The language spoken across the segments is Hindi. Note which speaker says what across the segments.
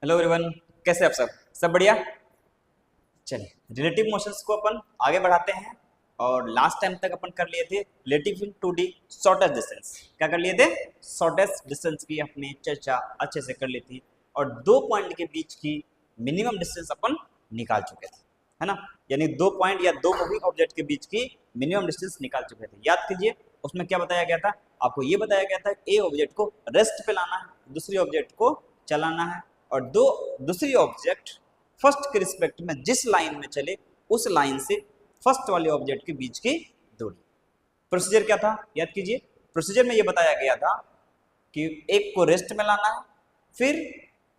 Speaker 1: हेलो एवरीवन, कैसे आप सब बढ़िया। चलिए रिलेटिव मोशंस को अपन आगे बढ़ाते हैं। और लास्ट टाइम तक अपन कर लिए थे रिलेटिव इन 2D शॉर्टेस्ट डिस्टेंस। क्या कर लिए थे? शॉर्टेस्ट डिस्टेंस की अपनी चर्चा अच्छे से कर ली थी और दो पॉइंट के बीच की मिनिमम डिस्टेंस अपन निकाल चुके थे, है ना। यानी दो पॉइंट या दो मूविंग ऑब्जेक्ट के बीच की मिनिमम डिस्टेंस निकाल चुके थे। याद कीजिए उसमें क्या बताया गया था। आपको ये बताया गया था ए ऑब्जेक्ट को रेस्ट पे लाना है, दूसरी ऑब्जेक्ट को चलाना है और दूसरी ऑब्जेक्ट फर्स्ट के रिस्पेक्ट में जिस लाइन में चले उस लाइन से फर्स्ट वाले ऑब्जेक्ट के बीच की दूरी। प्रोसीजर क्या था? याद कीजिए। प्रोसीजर में ये बताया गया था कि एक को रेस्ट में लाना है, फिर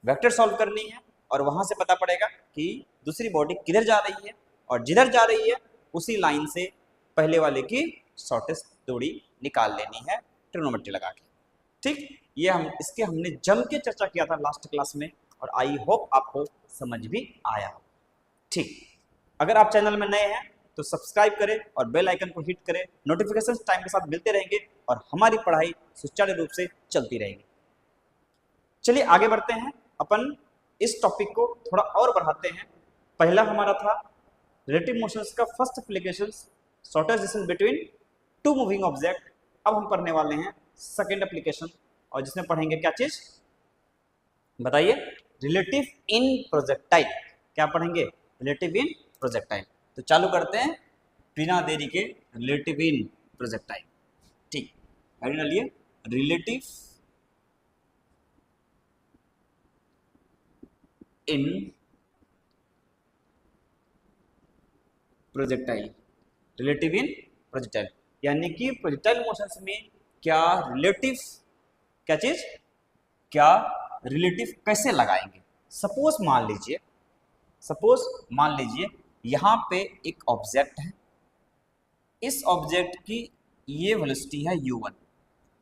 Speaker 1: वेक्टर सॉल्व करनी है और वहां से पता पड़ेगा कि दूसरी बॉडी किधर जा रही है और जिधर जा रही है उसी लाइन से पहले वाले की शॉर्टेस्ट दूरी निकाल लेनी है ट्रिग्नोमेट्री लगा के। ठीक, ये हमने जम के चर्चा किया था लास्ट क्लास में और आई होप आपको समझ भी आया हो। ठीक, अगर आप चैनल में नए हैं तो सब्सक्राइब करें और बेल आइकन को हिट करें। नोटिफिकेशन टाइम के साथ मिलते रहेंगे और हमारी पढ़ाई सुचारू रूप से चलती रहेगी। चलिए आगे बढ़ते हैं। अपन इस टॉपिक को थोड़ा और बढ़ाते हैं। पहला हमारा था रिलेटिव मोशंस का first application shortest distance between two moving object. अब हम पढ़ने वाले हैं सेकेंड एप्लीकेशन और जिसमें पढ़ेंगे क्या चीज बताइए? रिलेटिव इन प्रोजेक्टाइल। क्या पढ़ेंगे? रिलेटिव इन प्रोजेक्टाइल। तो चालू करते हैं बिना देरी के रिलेटिव इन प्रोजेक्टाइल। ठीक, हेडिंग डालिए रिलेटिव इन प्रोजेक्टाइल। रिलेटिव इन प्रोजेक्टाइल यानी कि प्रोजेक्टाइल मोशंस में क्या रिलेटिव, क्या चीज, क्या रिलेटिव कैसे लगाएंगे। सपोज मान लीजिए यहाँ पे एक ऑब्जेक्ट है, इस ऑब्जेक्ट की ये वेलोसिटी है u1।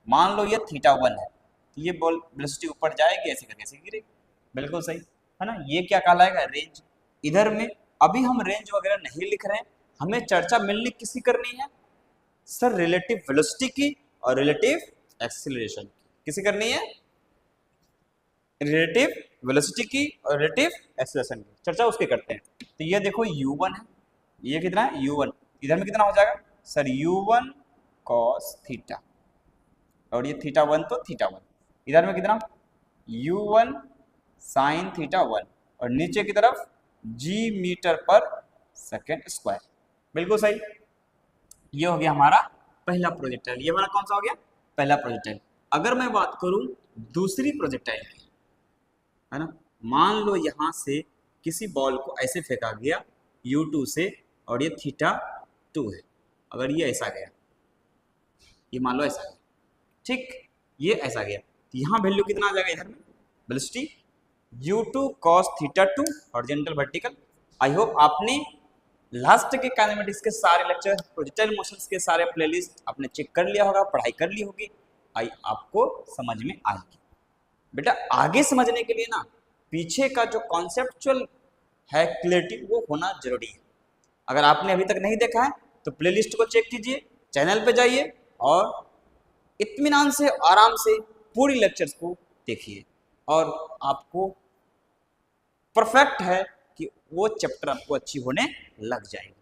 Speaker 1: मान लो ये θ1 है, तो ये बॉल वेलोसिटी ऊपर जाएगी ऐसे करके ऐसे गिरेगी। बिल्कुल सही है ना। ये क्या कहलाएगा? रेंज। इधर में अभी हम रेंज वगैरह नहीं लिख रहे हैं, हमें चर्चा मिलनी किसकी करनी है सर? रिलेटिव वेलोसिटी की और रिलेटिव एक्सीलरेशन की। किसी करनी है? रिलेटिव वेलोसिटी की और रिलेटिव एक्सीलरेशन की चर्चा उसके करते हैं। तो ये देखो u1 है, ये कितना है? u1। इधर में कितना हो जाएगा सर? u1 cos थीटा और ये θ1 तो θ1। इधर में कितना? u1 sin θ1 और नीचे की तरफ g मीटर पर सेकेंड स्क्वायर। बिल्कुल सही। ये हो गया हमारा पहला प्रोजेक्टाइल। ये हमारा कौन सा हो गया? पहला प्रोजेक्टाइल। अगर मैं बात करूं दूसरी प्रोजेक्टाइल की, है ना, मान लो यहां से किसी बॉल को ऐसे फेंका गया u2 से और ये θ2 है। अगर ये ऐसा गया, ये मान लो ऐसा गया, ठीक, ये ऐसा गया, तो यहाँ वैल्यू कितना आ जाएगा? इधर में velocity u2 cos θ2 horizontal vertical. I hope आपने लास्ट के काइनेमेटिक्स के सारे लेक्चर, प्रोजेक्टाइल मोशंस के सारे प्लेलिस्ट आपने चेक कर लिया होगा, पढ़ाई कर ली होगी, आई आपको समझ में आएगी। बेटा आगे समझने के लिए ना पीछे का जो कॉन्सेप्चुअल है क्लियरिटी वो होना जरूरी है। अगर आपने अभी तक नहीं देखा है तो प्लेलिस्ट को चेक कीजिए, चैनल पे जाइए और इत्मीनान से आराम से पूरी लेक्चर्स को देखिए और आपको परफेक्ट है कि वो चैप्टर आपको अच्छी होने लग जाएगी।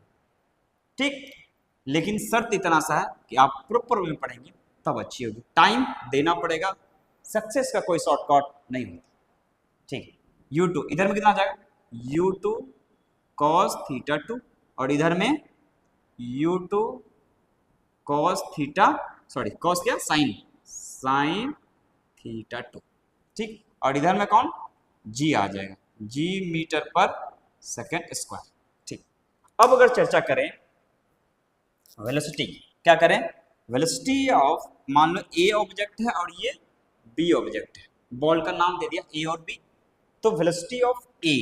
Speaker 1: ठीक, लेकिन शर्त इतना सा है कि आप प्रॉपर वे में पढ़ेंगे तब अच्छी होगी। टाइम देना पड़ेगा, सक्सेस का कोई शॉर्टकट नहीं होता। ठीक, u2 इधर में कितना आ जाएगा? u2 cos θ2 और इधर में u2 cos क्या sin θ2। ठीक, और इधर में कौन? g आ जाएगा, g मीटर पर सेकेंड स्क्वायर। ठीक, अब अगर चर्चा करें वेलोसिटी, क्या करें? वेलोसिटी ऑफ, मान लो ए ऑब्जेक्ट है और ये बी ऑब्जेक्ट है, बॉल का नाम दे दिया ए और बी, तो वेलोसिटी ऑफ ए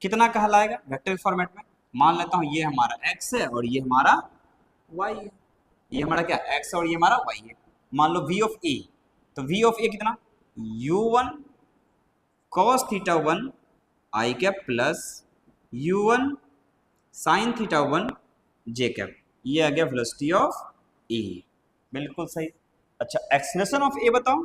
Speaker 1: कितना कहलाएगा वेक्टर फॉर्मेट में? मान लेता हूं ये हमारा x है और ये हमारा y है। ये हमारा क्या? x और ये हमारा y है। मान लो v ऑफ a, तो v ऑफ a कितना? u1 cos θ1 i cap plus u1 sin θ1 j cap. ये आ गया वेलोसिटी ऑफ a। बिल्कुल सही। अच्छा, एक्सीलरेशन ऑफ ए बताओ,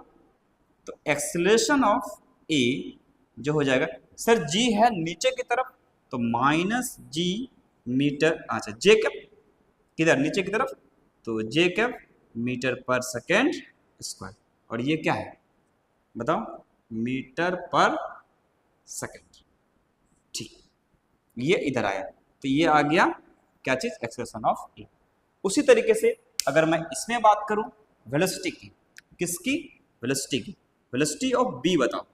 Speaker 1: तो एक्सीलरेशन ऑफ ए जो हो जाएगा, सर जी है नीचे की तरफ तो माइनस जी मीटर, अच्छा जे कैप किधर नीचे की तरफ, तो जे कैप मीटर पर सेकेंड स्क्वायर, और ये क्या है बताओ, मीटर पर सेकेंड। ठीक, ये इधर आया तो ये आ गया क्या चीज, एक्सप्रेशन ऑफ ए। उसी तरीके से अगर मैं इसमें बात करूं वेलोसिटी की, किसकी, वेलोसिटी की, वेलोसिटी ऑफ बी बताओ,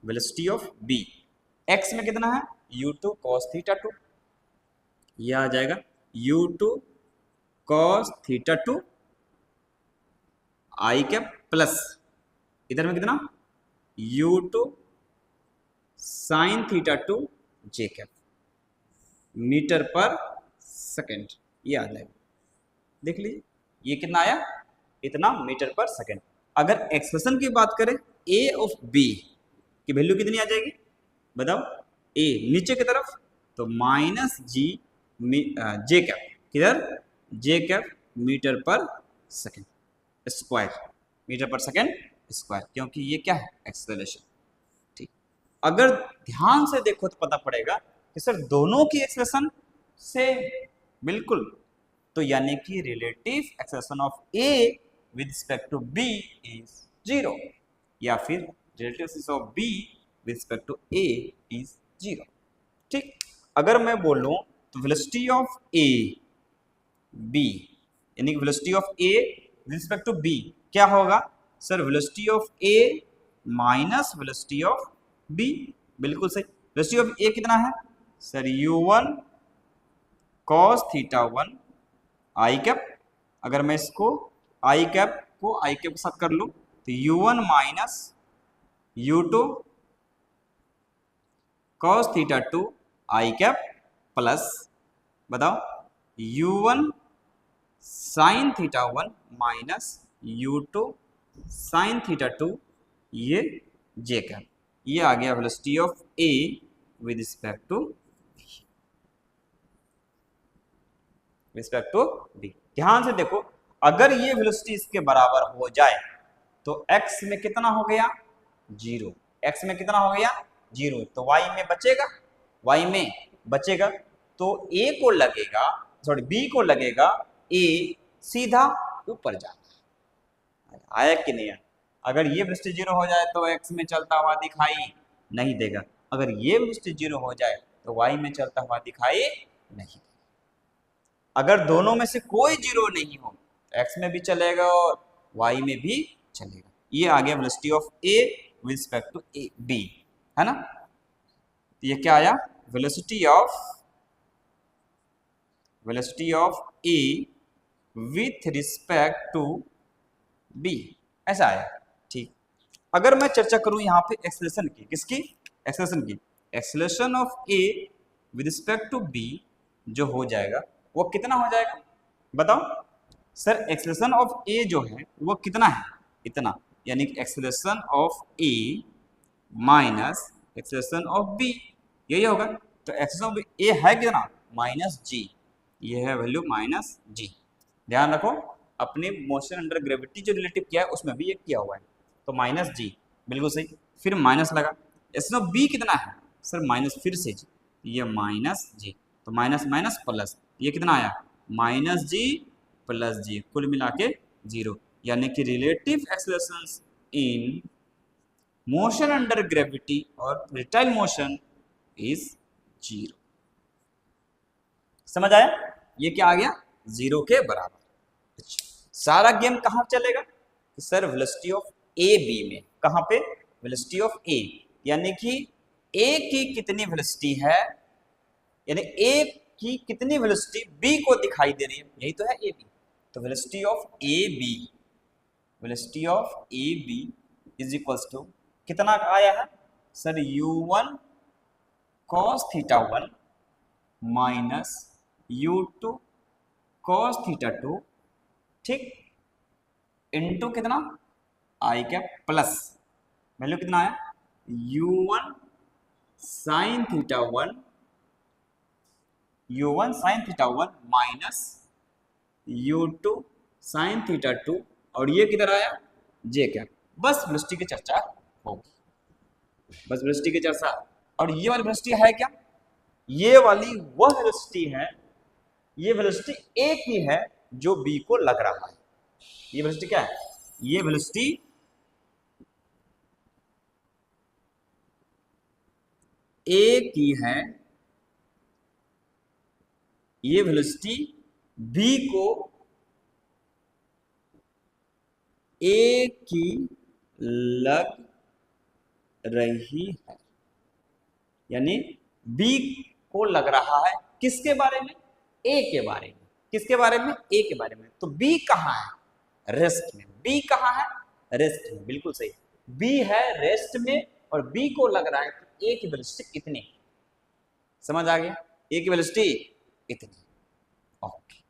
Speaker 1: वेलोसिटी ऑफ बी, एक्स में कितना है u2 cos थीटा 2, ये आ जाएगा u2 cos theta 2 I cap plus इधर में कितना u2 sin थीटा 2 जे कैप मीटर पर सेकेंड, ये आ जाएगा। देख लीजिए ये कितना आया, इतना मीटर पर सेकेंड। अगर एक्सप्रेशन की बात करें ए ऑफ बी की वैल्यू कितनी आ जाएगी बताओ, ए नीचे की तरफ तो माइनस जी जे कैप किधर, जे कैप मीटर पर सेकेंड स्क्वायर, मीटर पर सेकेंड स्क्वायर, क्योंकि ये क्या है एक्सेलरेशन। ठीक, अगर ध्यान से देखो तो पता पड़ेगा कि सर दोनों की एक्सप्रेशन से बिल्कुल, तो यानी कि relative acceleration of A with respect to B is 0, या फिर relative acceleration of B with respect to A is 0। ठीक, अगर मैं बोलूं तो वेलोसिटी ऑफ ए बी, यानी कि velocity of A with respect to B क्या होगा sir, velocity of A minus velocity of B, बिल्कुल सही। वेलोसिटी ऑफ ए कितना है sir, u1 cos theta 1 I cap, अगर मैं इसको आई कैप को आई कैप के साथ कर लूं तो u1 minus u2 cos theta 2 I cap plus बताओ u1 sin theta 1 minus u2 sin theta 2 ये जे कैप, ये आ गया velocity of A with respect to B. ध्यान से देखो अगर ये वेलोसिटी इसके बराबर हो जाए तो x में कितना हो गया 0, x में कितना हो गया 0, तो y में बचेगा, y में बचेगा तो a को लगेगा, सॉरी b को लगेगा a सीधा ऊपर जाना, आया कि नहीं है। अगर ये वेलोसिटी 0 हो जाए तो x में चलता हुआ दिखाई नहीं देगा, अगर ये वेलोसिटी 0 हो जाए तो y में चलता हुआ दिखाई नहीं देगा। अगर दोनों में से कोई 0 नहीं हो तो x में भी चलेगा और y में भी चलेगा। ये आ गया velocity of a with respect to A B, है ना। तो ये क्या आया, velocity of a with respect to b, ऐसा आया। ठीक, अगर मैं चर्चा करूं यहाँ पे एक्सेलरेशन की, किसकी, एक्सेलरेशन की, acceleration of a with respect to b जो हो जाएगा वो कितना हो जाएगा बताओ सर, एक्सेलरेशन ऑफ ए जो है वो कितना है, इतना, यानी कि acceleration of A minus acceleration of B, यही होगा। तो एक्सेलरेशन ऑफ ए है कितना माइनस जी, ये है वैल्यू माइनस जी। ध्यान रखो अपने मोशन अंडर ग्रेविटी जो रिलेटिव किया है उसमें भी ये किया हुआ है, तो माइनस जी बिल्कुल सही, फिर माइनस लगा। एक्सेलरेशन ऑफ बी कितना है सर, माइनस फिर से जी, ये माइनस जी, तो माइनस माइनस प्लस, ये कितना आया माइनस जी प्लस जी, कुल मिला के 0, यानी कि relative acceleration in motion under gravity और प्रोजेक्टाइल मोशन इज 0। समझ आया, ये क्या आ गया 0 के बराबर। अच्छा, सारा गेम कहाँ चलेगा sir, velocity of A B में, कहाँ पे वेलोसिटी ऑफ ए, यानी कि ए की कितनी वेलोसिटी है, यानी ए की कितनी वेलोसिटी बी को दिखाई दे रही है, यही तो है ए बी। तो velocity of A B, velocity of A B is equals to कितना आया है sir, u1 cos theta 1 minus u2 cos theta 2, ठीक, इनटू कितना आई कैप प्लस वैल्यू कितना आया u1 sin theta 1, u1 sin theta 1 minus u2 sin theta 2, और ये किधर आया जे कैप। बस वेलोसिटी की चर्चा होगी। बस वेलोसिटी की चर्चा। और ये वाली वेलोसिटी है क्या? ये वाली वह वेलोसिटी है, ये वेलोसिटी एक ही है जो बी को लग रहा है। ये वेलोसिटी क्या है? ये वेलोसिटी एक ही है, ये वेलोसिटी बी को एक ही लग रही है, यानी बी को लग रहा है किसके बारे में? ए के बारे में। किसके बारे में? ए के बारे में। तो बी कहाँ है? रेस्ट में। बी कहाँ है? रेस्ट में, बिल्कुल सही। बी है रेस्ट में और बी को लग रहा है कि ए की वेलोसिटी इतनी। समझ आ गया? ए की वेलोसिटी इतनी। ओके,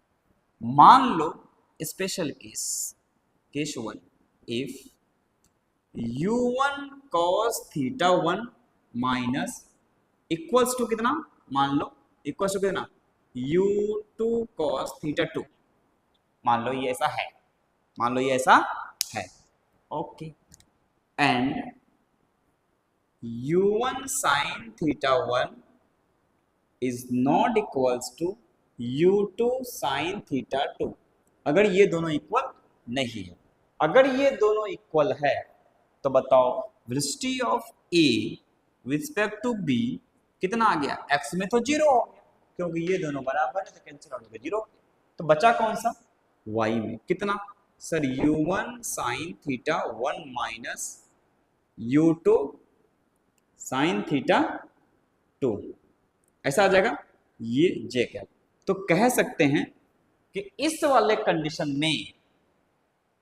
Speaker 1: मान लो special case, case 1, if u1 cos theta 1 minus equals to कितना? मान लो इक्वल्स टू कितना? u2 cos theta 2। मान लो ये ऐसा है, मान लो ये ऐसा है। Okay, and u1 sin theta 1 is not equals to u2 sin theta 2। अगर ये दोनों इक्वल नहीं है, अगर ये दोनों इक्वल है तो बताओ velocity of A with respect to B कितना आ गया? एक्स में तो 0 हो गया क्योंकि ये दोनों बराबर है, तो कैंसिल आउट हो गया 0। तो बचा कौन सा? वाई में कितना? Sir u1 sin theta 1 minus u2 sin theta 2, ऐसा आ जाएगा। ये जे क्या? तो कह सकते हैं कि इस वाले कंडीशन में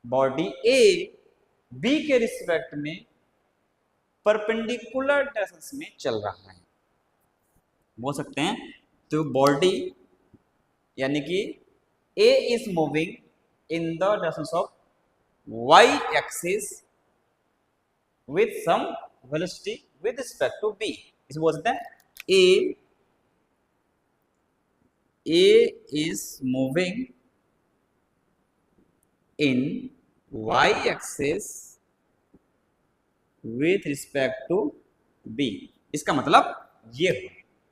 Speaker 1: बॉडी ए बी के रिस्पेक्ट में परपेंडिकुलर डायरेक्शन में चल रहा है, बोल सकते हैं। तो बॉडी यानी कि A is moving in the direction of Y axis with some velocity with respect to B. इसे बोल सकते हैं A is moving in y axis with respect to b। इसका मतलब ये हो,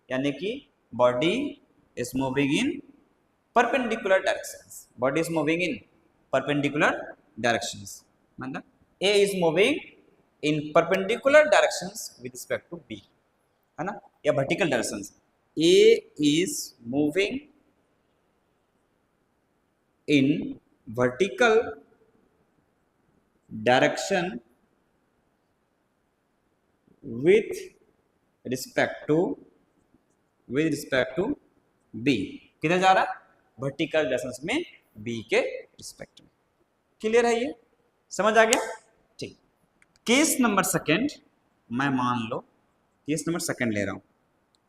Speaker 1: यानी कि body is moving in perpendicular directions. Body is moving in perpendicular directions, मतलब a is moving in perpendicular directions with respect to b, है ना, या vertical directions. a is moving in vertical direction with respect to b। किधर जा रहा है? वर्टिकल डायरेक्शन में b के रिस्पेक्ट में। क्लियर है? ये समझ आ गया? ठीक। केस नंबर सेकंड, मैं मान लो केस नंबर सेकंड ले रहा हूं।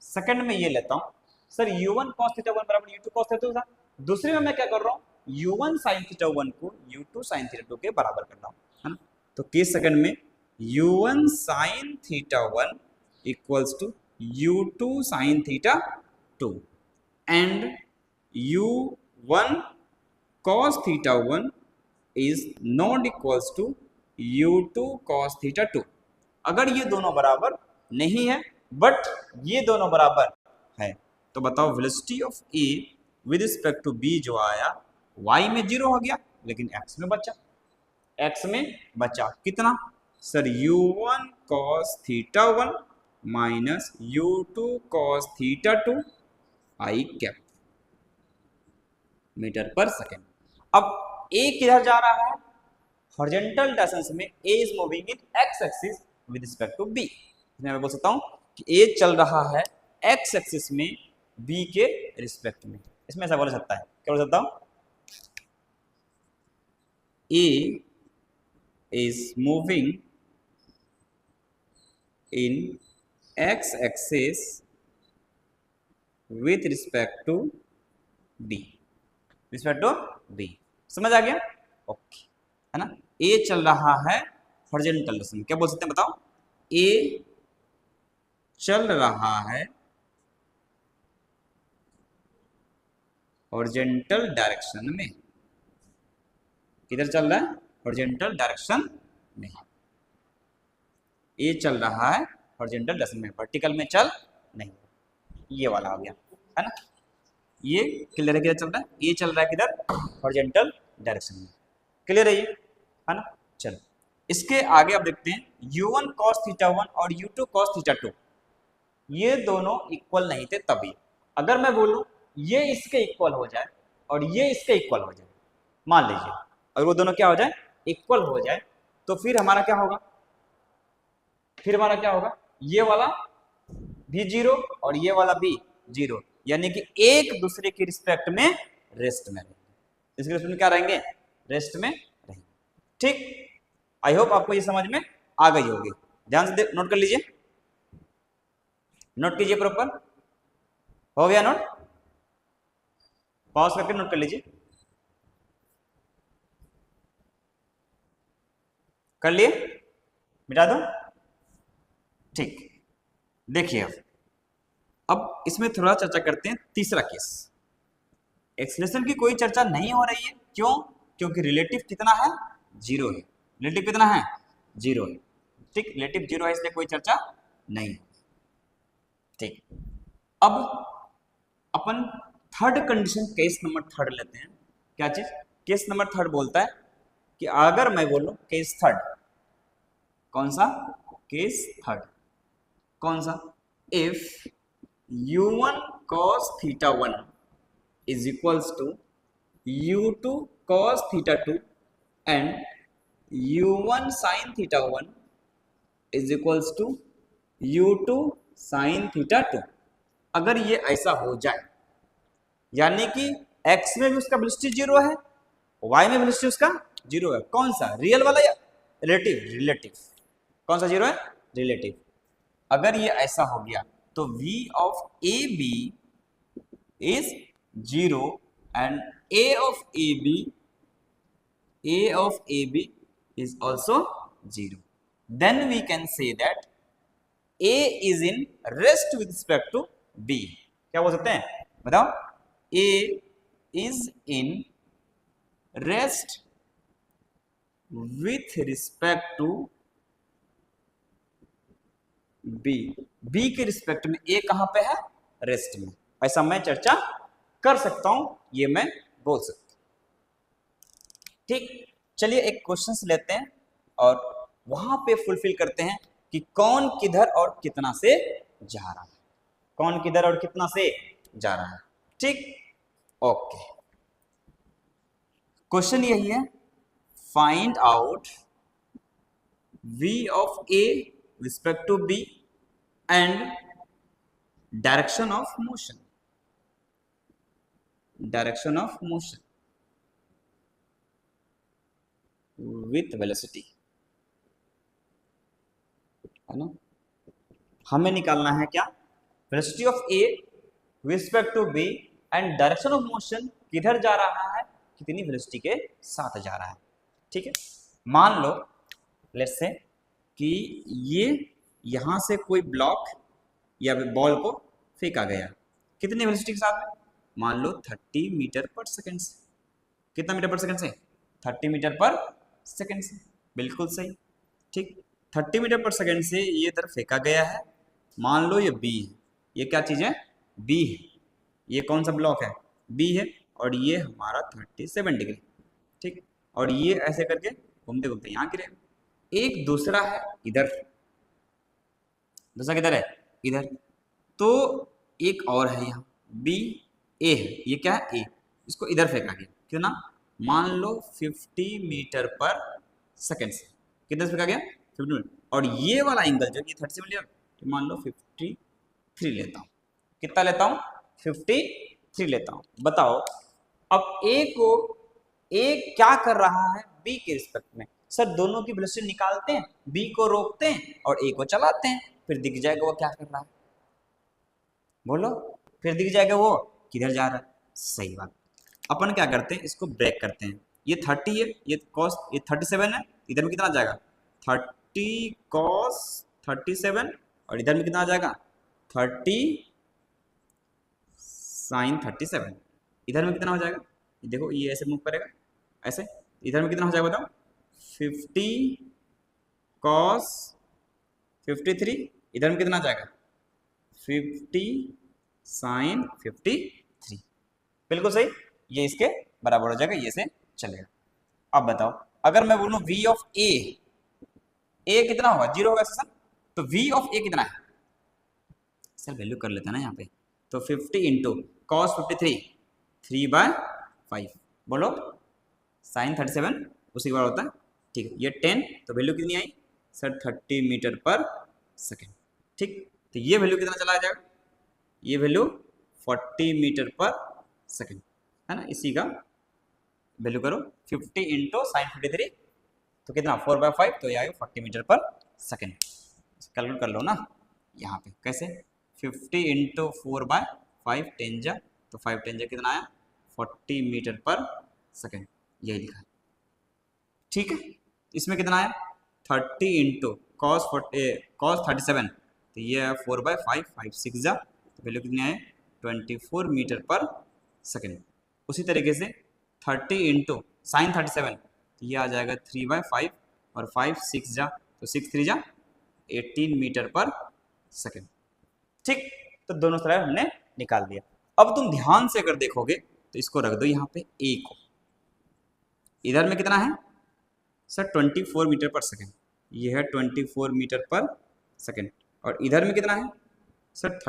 Speaker 1: सेकंड में ये लेता हूं, सर u1 cos थीटा 1 बराबर u2 cos थीटा 2 था। दूसरे में मैं क्या कर रहा हूं? u1 sin थीटा 1 को u2 sin थीटा 2 के बराबर कर रहा हूं, है ना। तो केस सेकंड में u1 sin theta 1 equals to u2 sin theta 2 and u1 cos theta 1 is not equals to u2 cos theta 2। अगर ये दोनों बराबर नहीं है बट ये दोनों बराबर है तो बताओ velocity of A with respect to B जो आया y में 0 हो गया लेकिन x में बचा। x में बचा कितना? Sir u1 cos theta 1 minus u2 cos theta 2 I cap metre पर सेकेंड। अब a किधर जा रहा है? हॉरिजॉन्टल डायरेक्शन में a is moving in x axis with respect to b। मैं बोल सकता हूं कि a चल रहा है x एक्सिस में b के रिस्पेक्ट में। इसमें ऐसा बोल सकता है, क्या बोल सकता हूं? a is moving in x axis with respect to b, respect to b। समझ आ गया? ओके, है ना। a चल रहा है हॉरिजॉन्टल डायरेक्शन, क्या बोल सकते हैं बताओ? a चल रहा है हॉरिजॉन्टल डायरेक्शन में। किधर चल रहा है? हॉरिजॉन्टल डायरेक्शन में। ए चल रहा है हॉरिजॉन्टल डायरेक्शन में, वर्टिकल में चल नहीं। ये वाला हो गया, है ना। ये क्लियर है, किधर चल रहा है, ये चल रहा है किधर, हॉरिजॉन्टल डायरेक्शन में। क्लियर है ये, है ना। चलो इसके आगे आप देखते हैं u1 cos थीटा 1 और u2 cos थीटा 2, ये दोनों इक्वल नहीं थे तभी। अगर मैं बोलूं ये इसके इक्वल हो जाए और ये इसके इक्वल हो जाए, मान लीजिए अगर वो दोनों क्या हो जाए, इक्वल हो जाए, तो फिर हमारा क्या होगा, फिर हमारा क्या होगा, ये वाला भी जीरो और ये वाला भी जीरो, यानी कि एक दूसरे की रिस्पेक्ट में रेस्ट में रहेंगे। इसके रिस्पेक्ट में क्या रहेंगे, रेस्ट में रहेंगे। ठीक, आई होप आपको ये समझ में आ गई होगी। ध्यान से नोट कर लीजिए, नोट कीजिए प्रॉपर। हो गया नोट, पॉज करके नोट कर लीजिए। कर लिए, मिटा दो। ठीक, देखिए अब इसमें थोड़ा चर्चा करते हैं तीसरा केस। एक्सलेशन की कोई चर्चा नहीं हो रही है, क्यों, क्योंकि रिलेटिव कितना है, जीरो है। रिलेटिव कितना है, जीरो है। ठीक, रिलेटिव जीरो है, इसलिए कोई चर्चा नहीं है। ठीक, अब अपन third condition, case number third लेते हैं। क्या चीज, केस नंबर थर्ड बोलता है कि अगर मैं बोलूं केस थर्ड, कौन सा, केस थर्ड, कौन सा, if u1 cos theta 1 is equals to u2 cos theta 2 and u1 sin theta 1 is equals to u2 sin theta 2। अगर ये ऐसा हो जाए, यानी कि x में भी उसका वेलोसिटी जीरो है, y में वेलोसिटी उसका जीरो है, कौन सा, रियल वाला या रिलेटिव, रिलेटिव, कौन सा जीरो है, रिलेटिव। अगर ये ऐसा हो गया तो v of AB is 0 and A of AB is also 0. Then we can say that A is in rest with respect to B. क्या बोल सकते हैं, बताओ, A is in rest with respect to B. B के रिस्पेक्ट में A कहां पे है, रेस्ट में। ऐसा मैं चर्चा कर सकता हूं, ये मैं बोल सकता हूं। ठीक, चलिए एक क्वेश्चन लेते हैं और वहां पे फुलफिल करते हैं कि कौन किधर और कितना से जा रहा है, कौन किधर और कितना से जा रहा है। ठीक, ओके, क्वेश्चन यही है, find out v of A respect to B and direction of motion, direction of motion with velocity, है ना। हमें निकालना है क्या, velocity of A respect to B and direction of motion, किधर जा रहा है, कितनी वेलोसिटी के साथ जा रहा है। ठीक है, मान लो लेट्स से कि ये यहां से कोई ब्लॉक या बॉल को फेंका गया, कितने वेलोसिटी के साथ में, मान लो 30 मीटर पर सेकंड से। कितना मीटर पर सेकंड से, 30 मीटर पर सेकंड से, बिल्कुल सही। ठीक, 30 मीटर पर सेकंड से ये इधर फेंका गया है, मान लो ये बी है, ये क्या चीज है, बी है, ये कौन सा ब्लॉक है, बी है, और ये हमारा 37 डिग्री। ठीक, और ये ऐसे करके घूमते घूमते यहाँ गिरे। एक दूसरा है इधर, दूसरा किधर है, इधर, तो एक और है यहाँ बी, ए है, ये क्या है, ए, इसको इधर फेंका गया, क्यों ना, मान लो 50 मीटर पर सेकंड से, किधर फेंका गया, 50 मीटर, और ये वाला एंगल जो ये 30 मीटर, तो मान लो 53 लेता हूँ, कितना लेता हूँ, 53 लेता हूँ। बताओ अब ए को, ए क्या कर रहा है बी के रिस्पेक्ट में, सर दोनों की वेलोसिटी निकालते हैं, बी को रोकते हैं और ए को चलाते हैं, फिर दिख जाएगा वो क्या कर रहा है, बोलो, फिर दिख जाएगा वो किधर जा रहा है। सही बात, अपन क्या करते हैं, इसको ब्रेक करते हैं, ये 30 है, ये कॉस, ये 37 है, इधर में कितना आ जाएगा, 30 कॉस 37, और इधर में कितना आ जाएगा, 30 साइन 37, इधर में कितना हो जाएगा, देखो ये ऐसे मूव करेगा, ऐसे, इधर में कितना हो जाएगा बताओ, 50 कॉस 53, इधर में कितना जाएगा 50 साइन 53, बिल्कुल सही, ये इसके बराबर हो जाएगा, ये से चलेगा। अब बताओ अगर मैं बोलूं v ऑफ ए कितना होगा, 0 होगा सर, तो v ऑफ ए कितना है सर, वैल्यू कर लेते हैं ना यहाँ पे, तो 50 इंटू कॉस 53 3/5, बोलो साइन 37 उसी के बार होता है, ठीक है, ये 10, तो वैल्यू कितनी आई सर 30 मीटर पर सेकेंड, ठीक, तो ये वैल्यू कितना चला जाएगा, ये वैल्यू 40 मीटर पर सेकेंड है ना, इसी का वैल्यू करो 50 इंटू साइन 53, तो कितना 4/5, तो ये आएगा 40 मीटर पर सेकेंड, कैलकुलेट कर लो ना यहाँ पे कैसे, 50 इंटू 4/5 10 जा, तो 5 10 जा कितना आया 40 मीटर पर सेकेंड, यही लिखा है, ठीक है। इसमें कितना आया 30 इंटू कॉस 37, तो ये है 4/5 5 6 जा, तो वैल्यू कितनी आए 24 मीटर पर सेकेंड। उसी तरीके से 30 इंटू साइन 37, तो ये आ जाएगा 3/5 और 5 6 जा, तो 6 3 जा 18 मीटर पर सेकेंड, ठीक, तो दोनों तरह हमने निकाल दिया। अब तुम ध्यान से अगर देखोगे तो इसको रख दो यहाँ पे ए को, इधर में कितना है सर 24 मीटर पर सेकेंड, ये है 24 मीटर पर सेकेंड, और इधर में कितना है सर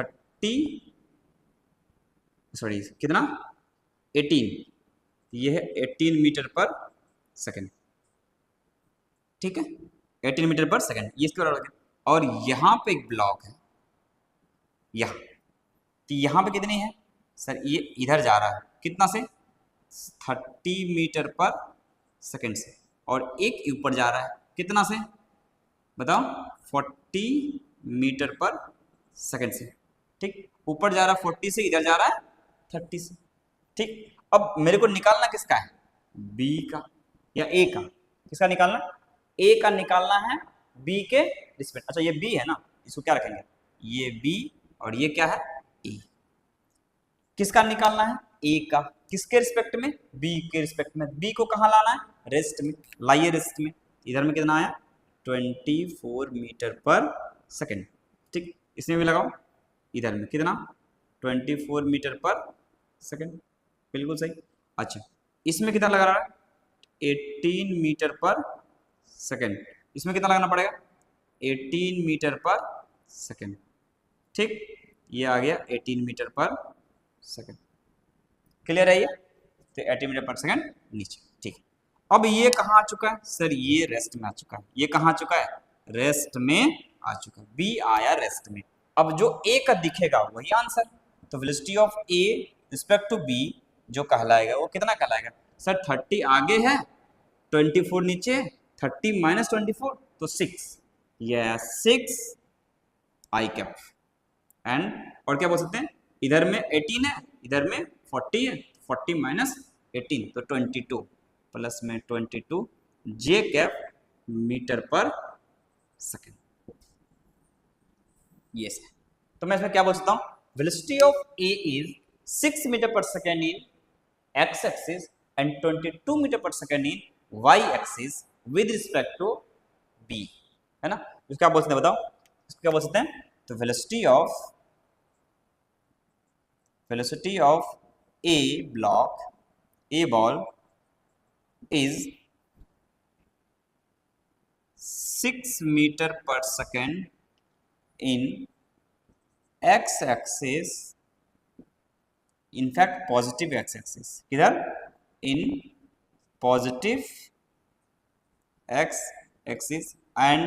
Speaker 1: 18, ये है 18 मीटर पर सेकेंड, ठीक है, 18 मीटर पर सेकेंड, ये इसके बराबर है। और यहाँ पे एक ब्लॉक है यहाँ, तो यहाँ पे कितनी है सर, ये इधर जा रहा है कितना से 30 मीटर पर सेकेंड से, और एक ऊपर जा रहा है कितना से बताओ 40 मीटर पर सेकेंड से, ठीक, ऊपर जा रहा है 40 से, इधर जा रहा है 30 से, ठीक। अब मेरे को निकालना किसका है, बी का या ए का, किसका निकालना, ए का निकालना है बी के रिस्पेक्ट, अच्छा ये बी है ना, इसको क्या रखेंगे, ये बी और ये क्या है ए, किसका निकालना है ए का, किसके रिस्पेक्ट में, बी के रिस्पेक्ट में, बी को कहाँ लाना है रेस्ट में, लाइए रेस्ट में, इधर में कितना आया 24 मीटर पर सेकेंड, ठीक, इसमें भी लगाओ, इधर में कितना 24 मीटर पर सेकेंड, बिल्कुल सही। अच्छा इसमें कितना लगा रहा है 18 मीटर पर सेकेंड, इसमें कितना लगाना पड़ेगा 18 मीटर पर सेकेंड, ठीक, ये आ गया 18 मीटर पर सेकेंड, क्लियर है ये, तो 18 मीटर पर सेकेंड नीचे, ठीक। अब ये कहाँ आ चुका है सर, ये रेस्ट में आ चुका है, ये कहाँ आ चुका है रेस्ट में आ चुका है, बी आया रेस्ट में। अब जो ए का दिखेगा वही आंसर, तो velocity of A respect to B जो कहलाएगा वो कितना कहलाएगा सर, 30 आगे है 24 नीचे, 30 माइनस 24 तो 6, यह 6 आई कैप, एंड और क्या बोल सकते हैं, इधर में 18 है इधर में 40 है, 40 माइनस 18 तो 22 प्लस में 22 जे कैप मीटर पर सेकेंड, ये है। तो मैं इसमें क्या बोल सकता हूँ, velocity of A is 6 metre पर second in X axis and 22 metre पर second in Y axis with respect to B, है ना, इसको क्या बोल सकते हैं बताओ, इसको क्या बोल सकते हैं, तो velocity of A block, A ball is 6 metre पर second in x axis, in fact positive x axis, किधर in positive x axis and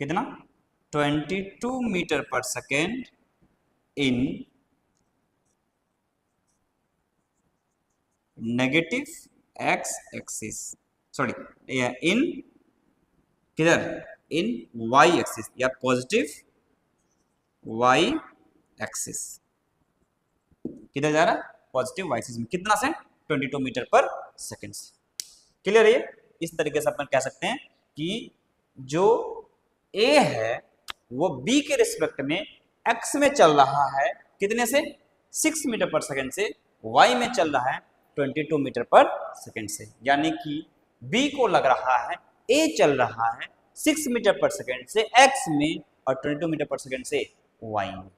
Speaker 1: कितना 22 मीटर पर second in negative x axis, sorry in किधर इन y एक्सिस या पॉजिटिव y एक्सिस, किधर जा रहा है पॉजिटिव y एक्सिस में, कितना से 22 मीटर पर सेकेंड से, क्लियर है। इस तरीके से अपन कह सकते हैं कि जो a है वो b के रिस्पेक्ट में x में चल रहा है कितने से 6 मीटर पर सेकेंड से, y में चल रहा है 22 मीटर पर सेकेंड से, यानी कि b को लग रहा है a चल रहा है 6 मीटर पर सेकेंड से x में और 22 मीटर पर सेकेंड से वाएंगे।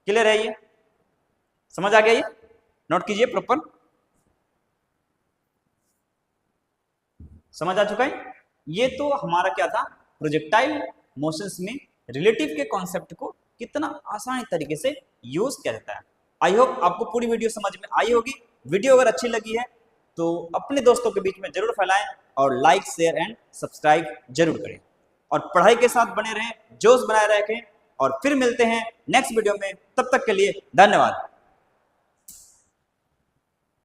Speaker 1: क्लियर है? ये समझ आ गया? ये नोट कीजिए प्रॉपर, समझ आ चुका है? ये तो हमारा क्या था, प्रोजेक्टाइल मोशंस में रिलेटिव के कॉन्सेप्ट को कितना आसानी तरीके से यूज किया जाता है। आई होप आपको पूरी वीडियो समझ में आई होगी। वीडियो अगर अच्छी लगी है तो अपने दोस्तों के बीच में जरूर फैलाएं और लाइक शेयर एंड सब्सक्राइब जरूर करें और पढ़ाई के साथ बने रहें, जोश बनाए रखें और फिर मिलते हैं नेक्स्ट वीडियो में। तब तक के लिए धन्यवाद।